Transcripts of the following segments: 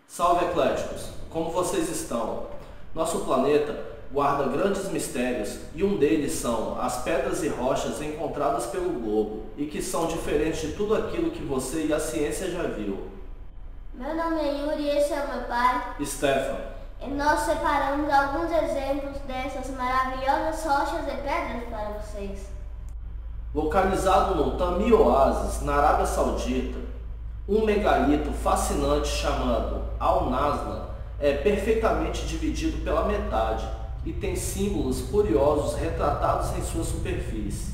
Salve, ecléticos! Como vocês estão? Nosso planeta guarda grandes mistérios e um deles são as pedras e rochas encontradas pelo globo e que são diferentes de tudo aquilo que você e a ciência já viu. Meu nome é Yuri e esse é o meu pai, Stefan. e nós separamos alguns exemplos dessas maravilhosas rochas e pedras para vocês. Localizado no Tamil Oasis, na Arábia Saudita, um megalito fascinante chamado Al-Nazla é perfeitamente dividido pela metade e tem símbolos curiosos retratados em sua superfície.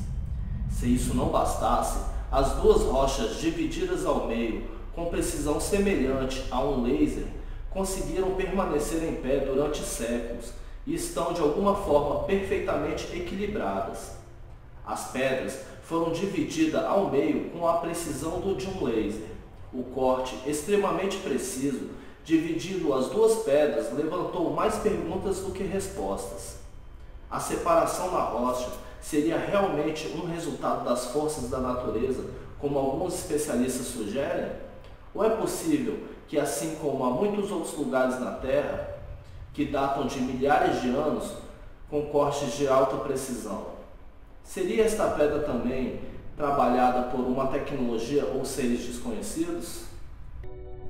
Se isso não bastasse, as duas rochas divididas ao meio com precisão semelhante a um laser conseguiram permanecer em pé durante séculos e estão de alguma forma perfeitamente equilibradas. As pedras foram divididas ao meio com a precisão de um laser. O corte extremamente preciso, dividindo as duas pedras, levantou mais perguntas do que respostas. A separação na rocha seria realmente um resultado das forças da natureza, como alguns especialistas sugerem? Ou é possível que, assim como há muitos outros lugares na Terra, que datam de milhares de anos, com cortes de alta precisão? Seria esta pedra também trabalhada por uma tecnologia ou seres desconhecidos?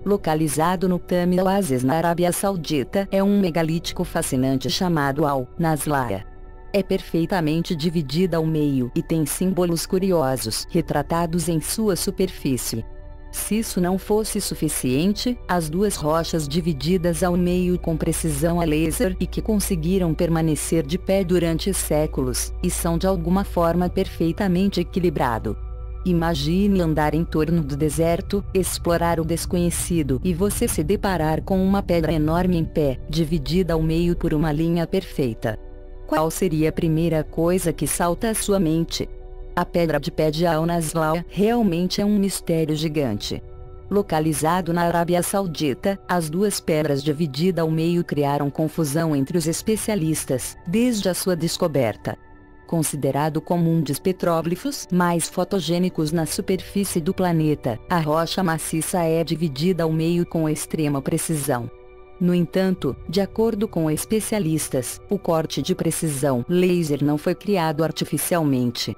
Localizado no Tamil Oasis na Arábia Saudita, é um megalítico fascinante chamado Al-Nazla. É perfeitamente dividida ao meio e tem símbolos curiosos retratados em sua superfície. Se isso não fosse suficiente, as duas rochas divididas ao meio com precisão a laser e que conseguiram permanecer de pé durante séculos, e são de alguma forma perfeitamente equilibrado. Imagine andar em torno do deserto, explorar o desconhecido e você se deparar com uma pedra enorme em pé, dividida ao meio por uma linha perfeita. Qual seria a primeira coisa que salta à sua mente? A pedra de pé de Al-Nazla realmente é um mistério gigante. Localizado na Arábia Saudita, as duas pedras divididas ao meio criaram confusão entre os especialistas, desde a sua descoberta. Considerado como um dos petróglifos mais fotogênicos na superfície do planeta, a rocha maciça é dividida ao meio com extrema precisão. No entanto, de acordo com especialistas, o corte de precisão laser não foi criado artificialmente.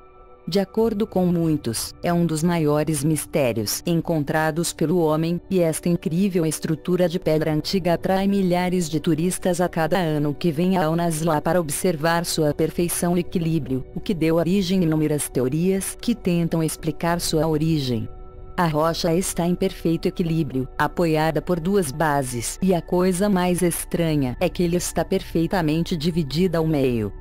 De acordo com muitos, é um dos maiores mistérios encontrados pelo homem, e esta incrível estrutura de pedra antiga atrai milhares de turistas a cada ano que vêm ao Nazla para observar sua perfeição e equilíbrio, o que deu origem a inúmeras teorias que tentam explicar sua origem. A rocha está em perfeito equilíbrio, apoiada por duas bases, e a coisa mais estranha é que ele está perfeitamente dividido ao meio.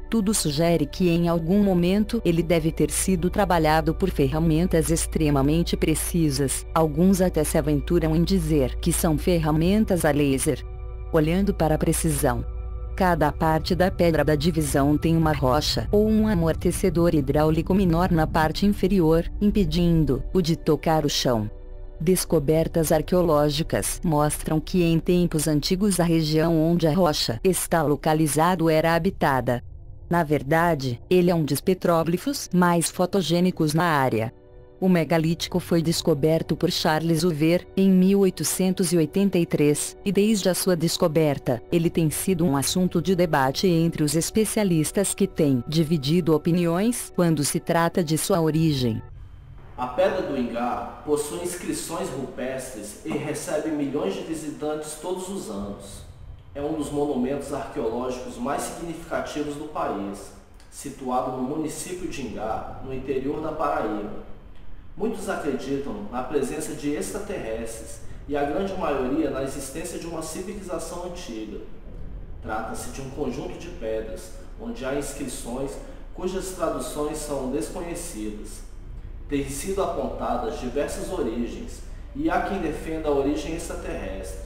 Tudo sugere que em algum momento ele deve ter sido trabalhado por ferramentas extremamente precisas, alguns até se aventuram em dizer que são ferramentas a laser. Olhando para a precisão, cada parte da pedra da divisão tem uma rocha ou um amortecedor hidráulico menor na parte inferior, impedindo-o de tocar o chão. Descobertas arqueológicas mostram que em tempos antigos a região onde a rocha está localizada era habitada. Na verdade, ele é um dos petróglifos mais fotogênicos na área. O megalítico foi descoberto por Charles Hoover em 1883, e desde a sua descoberta, ele tem sido um assunto de debate entre os especialistas que têm dividido opiniões quando se trata de sua origem. A Pedra do Ingá possui inscrições rupestres e recebe milhões de visitantes todos os anos. É um dos monumentos arqueológicos mais significativos do país, situado no município de Ingá, no interior da Paraíba. Muitos acreditam na presença de extraterrestres e a grande maioria na existência de uma civilização antiga. Trata-se de um conjunto de pedras, onde há inscrições cujas traduções são desconhecidas. Têm sido apontadas diversas origens, e há quem defenda a origem extraterrestre.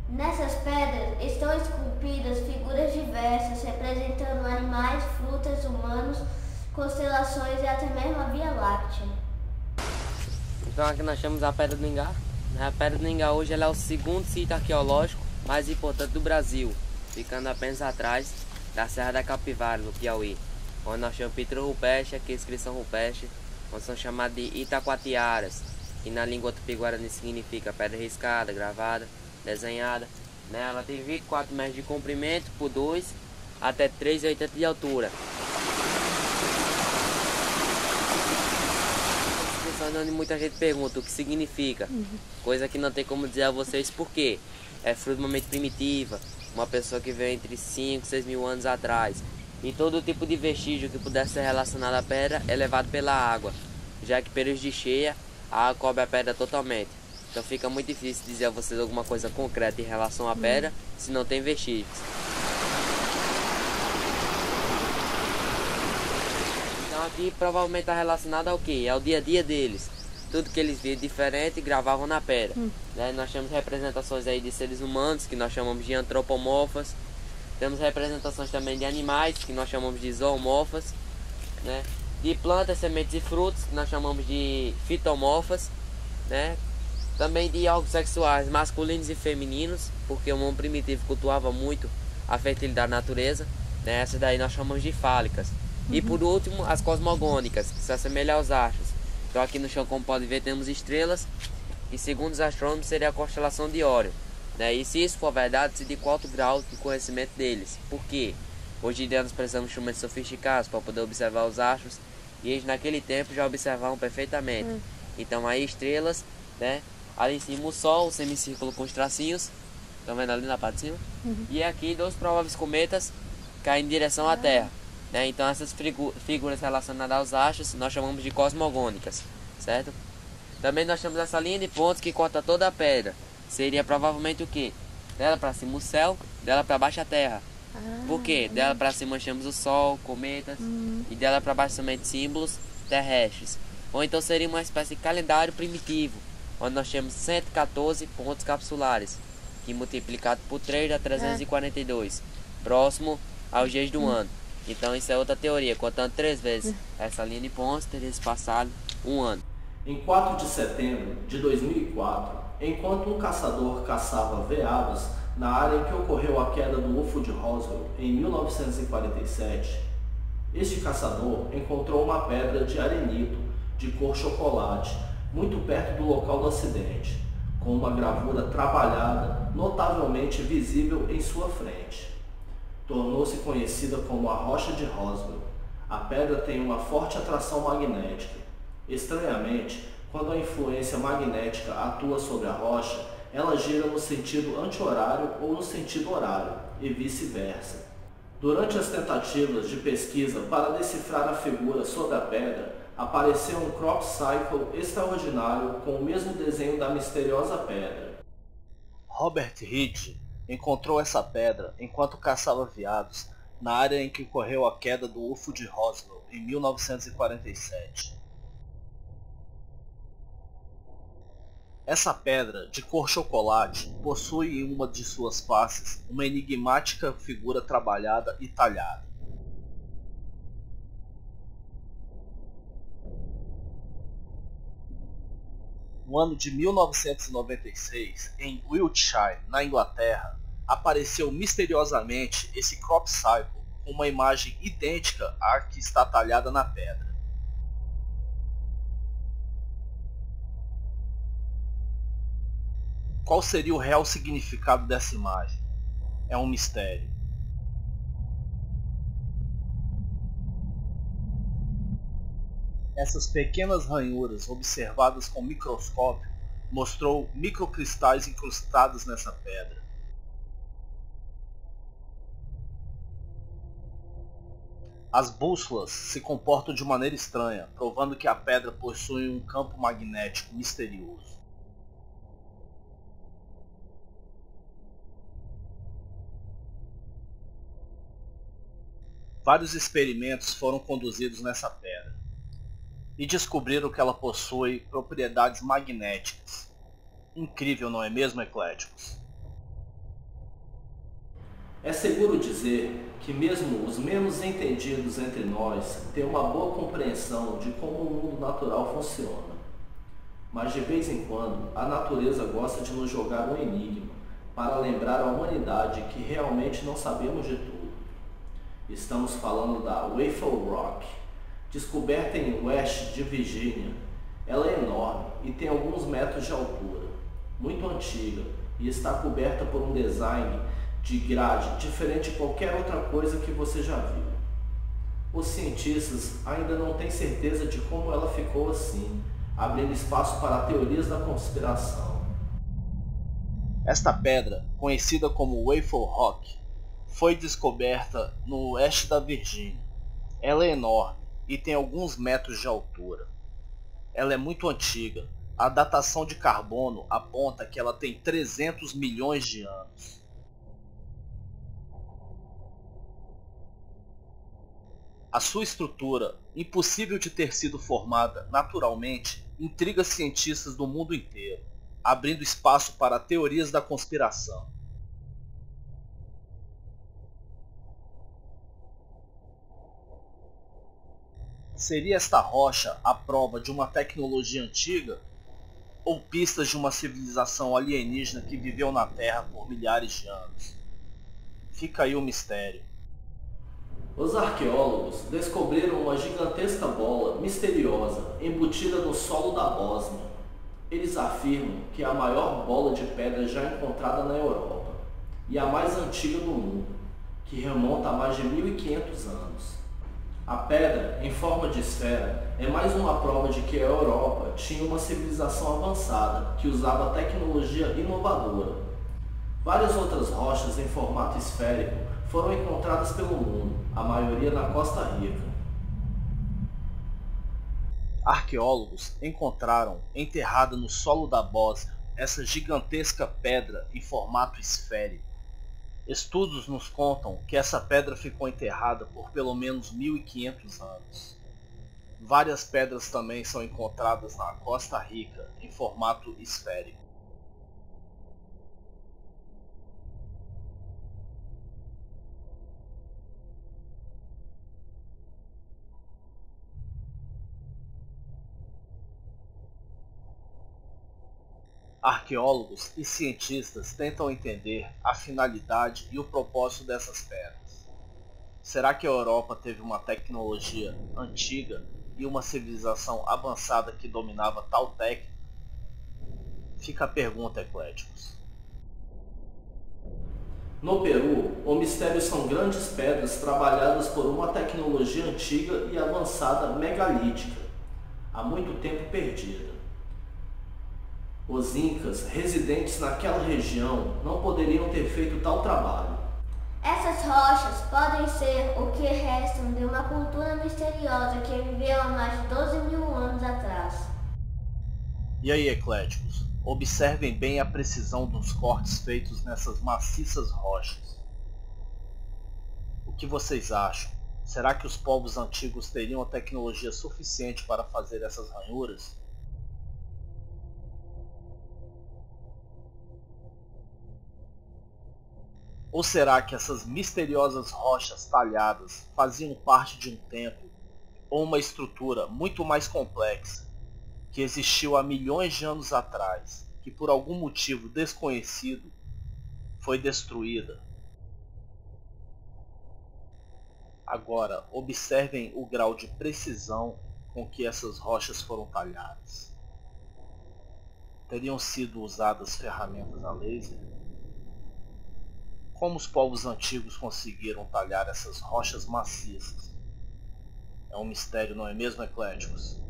Nessas pedras estão esculpidas figuras diversas representando animais, frutas, humanos, constelações e até mesmo a Via Láctea. Então aqui nós temos a Pedra do Ingá. A Pedra do Ingá hoje ela é o segundo sítio arqueológico mais importante do Brasil, ficando apenas atrás da Serra da Capivara, no Piauí. onde nós chamamos pitru rupestre, aqueles que são rupestres, onde são chamados de itacoatiaras, que na língua tupi-guarani significa pedra riscada, gravada, desenhada. Né? Ela tem 24 metros de comprimento por 2 até 3,80 de altura. Onde muita gente pergunta o que significa, coisa que não tem como dizer a vocês porque é fruto de uma mente primitiva, uma pessoa que veio entre 5 e 6 mil anos atrás, e todo tipo de vestígio que pudesse ser relacionado à pedra é levado pela água, já que períodos de cheia a água cobre a pedra totalmente, então fica muito difícil dizer a vocês alguma coisa concreta em relação à pedra se não tem vestígios. Aqui provavelmente está relacionado ao que? Ao dia a dia deles. Tudo que eles viam diferente gravavam na pedra. Né? Nós temos representações aí de seres humanos, que nós chamamos de antropomorfas. Temos representações também de animais, que nós chamamos de zoomorfas. Né? De plantas, sementes e frutos, que nós chamamos de fitomorfas. Né? Também de órgãos sexuais masculinos e femininos, porque o homem primitivo cultuava muito a fertilidade da natureza. Né? Essas daí nós chamamos de fálicas. E por último, as cosmogônicas, que se assemelham aos astros. Então aqui no chão, como podem ver, temos estrelas, e segundo os astrônomos seria a constelação de Órion. Né? E se isso for verdade, se de qual alto grau de conhecimento deles. Por quê? Hoje em dia nós precisamos de instrumentos sofisticados para poder observar os astros, e eles naquele tempo já observavam perfeitamente. Então aí estrelas, né? Ali em cima o Sol, o semicírculo com os tracinhos, estão vendo ali na parte de cima? E aqui 2 prováveis cometas caem em direção à Terra. Né? Então essas figuras relacionadas aos astros nós chamamos de cosmogônicas, certo? Também nós temos essa linha de pontos que corta toda a pedra. Seria provavelmente o que? Dela para cima o céu, dela para baixo a terra. Por quê? Dela para cima chamamos o Sol, cometas, e dela para baixo somente símbolos terrestres. Ou então seria uma espécie de calendário primitivo, onde nós temos 114 pontos capsulares, que multiplicado por 3 dá 342, próximo aos dias do ano. Então isso é outra teoria, contando 3 vezes essa linha de pontos, teria se passado um ano. Em 4 de setembro de 2004, enquanto um caçador caçava veados na área em que ocorreu a queda do UFO de Roswell em 1947, este caçador encontrou uma pedra de arenito de cor chocolate, muito perto do local do acidente, com uma gravura trabalhada notavelmente visível em sua frente. Tornou-se conhecida como a Rocha de Roswell. A pedra tem uma forte atração magnética. Estranhamente, quando a influência magnética atua sobre a rocha, ela gira no sentido anti-horário ou no sentido horário, e vice-versa. Durante as tentativas de pesquisa para decifrar a figura sobre a pedra, apareceu um crop cycle extraordinário com o mesmo desenho da misteriosa pedra. Robert Reed encontrou essa pedra enquanto caçava veados na área em que ocorreu a queda do UFO de Roswell em 1947. Essa pedra, de cor chocolate, possui em uma de suas faces uma enigmática figura trabalhada e talhada. No ano de 1996, em Wiltshire, na Inglaterra, apareceu misteriosamente esse crop cycle com uma imagem idêntica à que está talhada na pedra. Qual seria o real significado dessa imagem? É um mistério. Essas pequenas ranhuras observadas com microscópio mostrou microcristais incrustados nessa pedra. As bússolas se comportam de maneira estranha, provando que a pedra possui um campo magnético misterioso. Vários experimentos foram conduzidos nessa pedra e descobriram que ela possui propriedades magnéticas. Incrível, não é mesmo, ecléticos? É seguro dizer que mesmo os menos entendidos entre nós têm uma boa compreensão de como o mundo natural funciona. Mas de vez em quando, a natureza gosta de nos jogar um enigma para lembrar à humanidade que realmente não sabemos de tudo. Estamos falando da Waffle Rock, descoberta em West de Virgínia. Ela é enorme e tem alguns metros de altura, muito antiga e está coberta por um design de grade diferente de qualquer outra coisa que você já viu. Os cientistas ainda não têm certeza de como ela ficou assim, abrindo espaço para teorias da conspiração. Esta pedra, conhecida como Waffle Rock, foi descoberta no oeste da Virgínia. Ela é enorme e tem alguns metros de altura. Ela é muito antiga. A datação de carbono aponta que ela tem 300 milhões de anos. A sua estrutura, impossível de ter sido formada naturalmente, intriga cientistas do mundo inteiro, abrindo espaço para teorias da conspiração. Seria esta rocha a prova de uma tecnologia antiga ou pistas de uma civilização alienígena que viveu na Terra por milhares de anos? Fica aí o mistério. Os arqueólogos descobriram uma gigantesca bola misteriosa embutida no solo da Bósnia. Eles afirmam que é a maior bola de pedra já encontrada na Europa e a mais antiga do mundo, que remonta a mais de 1500 anos. A pedra, em forma de esfera, é mais uma prova de que a Europa tinha uma civilização avançada que usava tecnologia inovadora. Várias outras rochas em formato esférico foram encontradas pelo mundo, a maioria na Costa Rica. Arqueólogos encontraram enterrada no solo da Bósnia essa gigantesca pedra em formato esférico. Estudos nos contam que essa pedra ficou enterrada por pelo menos 1500 anos. Várias pedras também são encontradas na Costa Rica em formato esférico. Arqueólogos e cientistas tentam entender a finalidade e o propósito dessas pedras. Será que a Europa teve uma tecnologia antiga e uma civilização avançada que dominava tal técnica? Fica a pergunta, ecléticos. No Peru, o mistério são grandes pedras trabalhadas por uma tecnologia antiga e avançada megalítica, há muito tempo perdida. Os incas, residentes naquela região, não poderiam ter feito tal trabalho. Essas rochas podem ser o que restam de uma cultura misteriosa que viveu há mais de 12 mil anos atrás. E aí, ecléticos, observem bem a precisão dos cortes feitos nessas maciças rochas. O que vocês acham? Será que os povos antigos teriam a tecnologia suficiente para fazer essas ranhuras? Ou será que essas misteriosas rochas talhadas faziam parte de um templo ou uma estrutura muito mais complexa que existiu há milhões de anos atrás, que por algum motivo desconhecido foi destruída? Agora, observem o grau de precisão com que essas rochas foram talhadas. Teriam sido usadas ferramentas a laser? Como os povos antigos conseguiram talhar essas rochas maciças? É um mistério, não é mesmo, ecléticos?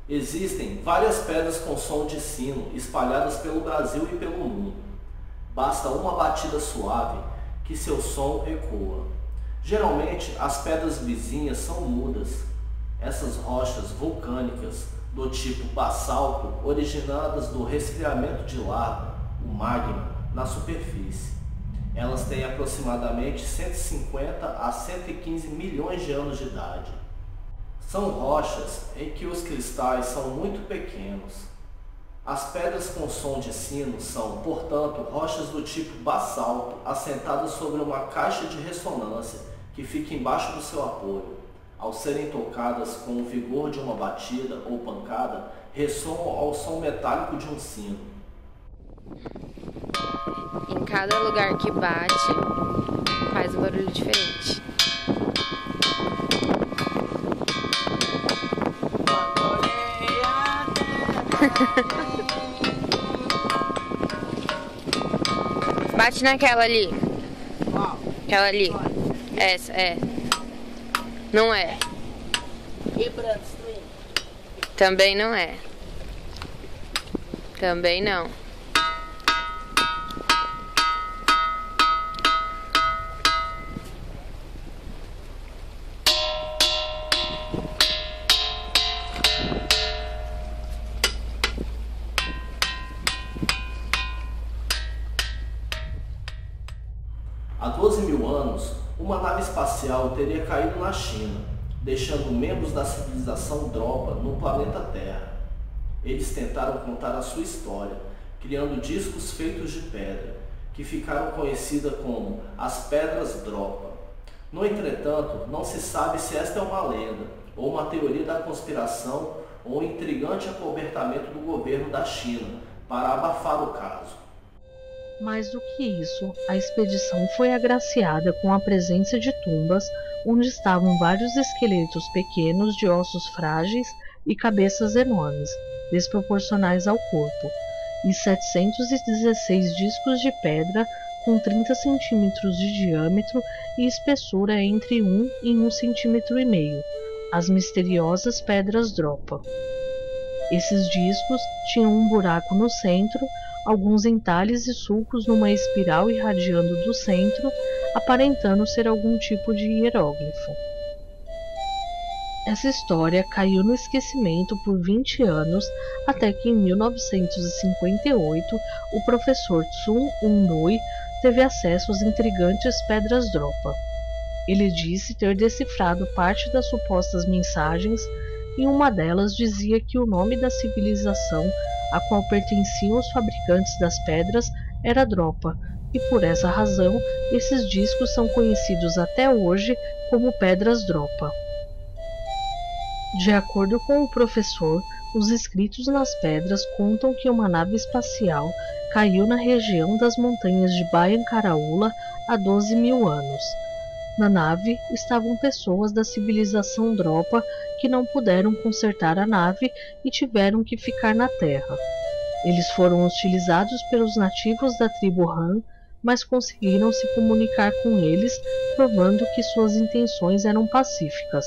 Existem várias pedras com som de sino espalhadas pelo Brasil e pelo mundo. Basta uma batida suave que seu som ecoa. Geralmente as pedras vizinhas são mudas. Essas rochas vulcânicas do tipo basalto, originadas do resfriamento de lava, o magma, na superfície. Elas têm aproximadamente 150 a 115 milhões de anos de idade. São rochas em que os cristais são muito pequenos. As pedras com som de sino são, portanto, rochas do tipo basalto, assentadas sobre uma caixa de ressonância que fica embaixo do seu apoio. Ao serem tocadas com o vigor de uma batida ou pancada, ressoam ao som metálico de um sino. Em cada lugar que bate, faz um barulho diferente. Bate naquela ali. Aquela ali. Essa, é. Não é. Também não é. Também não. Há 12 mil anos, uma nave espacial teria caído na China, deixando membros da civilização Dropa no planeta Terra. Eles tentaram contar a sua história, criando discos feitos de pedra, que ficaram conhecidas como as Pedras Dropa. No entretanto, não se sabe se esta é uma lenda, ou uma teoria da conspiração, ou um intrigante acobertamento do governo da China, para abafar o caso. Mais do que isso, a expedição foi agraciada com a presença de tumbas onde estavam vários esqueletos pequenos de ossos frágeis e cabeças enormes, desproporcionais ao corpo, e 716 discos de pedra com 30 centímetros de diâmetro e espessura entre 1 e 1,5 centímetro, as misteriosas Pedras Dropa. Esses discos tinham um buraco no centro, alguns entalhes e sulcos numa espiral irradiando do centro, aparentando ser algum tipo de hieróglifo. Essa história caiu no esquecimento por 20 anos, até que em 1958 o professor Tsun Un-Nui teve acesso às intrigantes Pedras Dropa. Ele disse ter decifrado parte das supostas mensagens, e uma delas dizia que o nome da civilização a qual pertenciam os fabricantes das pedras era Dropa, e por essa razão esses discos são conhecidos até hoje como Pedras Dropa. De acordo com o professor, os escritos nas pedras contam que uma nave espacial caiu na região das montanhas de Bayan-Karaula há 12 mil anos. Na nave estavam pessoas da civilização Dropa que não puderam consertar a nave e tiveram que ficar na Terra. Eles foram hostilizados pelos nativos da tribo Han, mas conseguiram se comunicar com eles, provando que suas intenções eram pacíficas.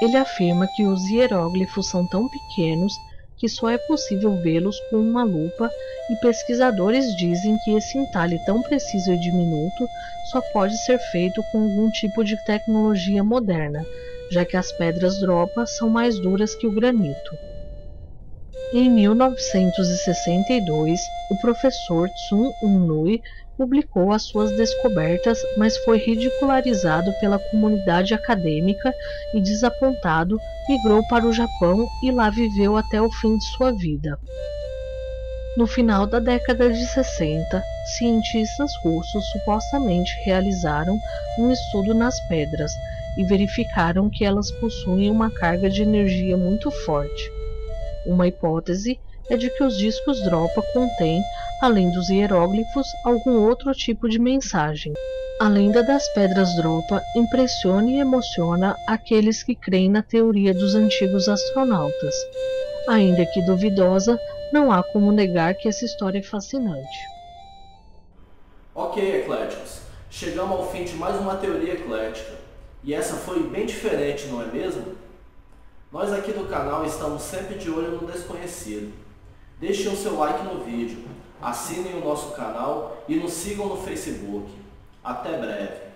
Ele afirma que os hieróglifos são tão pequenos que só é possível vê-los com uma lupa, e pesquisadores dizem que esse entalhe tão preciso e diminuto só pode ser feito com algum tipo de tecnologia moderna, já que as pedras Dropa são mais duras que o granito. Em 1962, o professor Tsun Un-Nui publicou as suas descobertas, mas foi ridicularizado pela comunidade acadêmica e, desapontado, migrou para o Japão e lá viveu até o fim de sua vida. No final da década de 60, cientistas russos supostamente realizaram um estudo nas pedras e verificaram que elas possuem uma carga de energia muito forte. Uma hipótese é de que os discos Dropa contêm, além dos hieróglifos, algum outro tipo de mensagem. A lenda das Pedras Dropa impressiona e emociona aqueles que creem na teoria dos antigos astronautas. Ainda que duvidosa, não há como negar que essa história é fascinante. Ok, ecléticos, chegamos ao fim de mais uma teoria eclética. E essa foi bem diferente, não é mesmo? Nós aqui do canal estamos sempre de olho no desconhecido. Deixem o seu like no vídeo, assinem o nosso canal e nos sigam no Facebook. Até breve!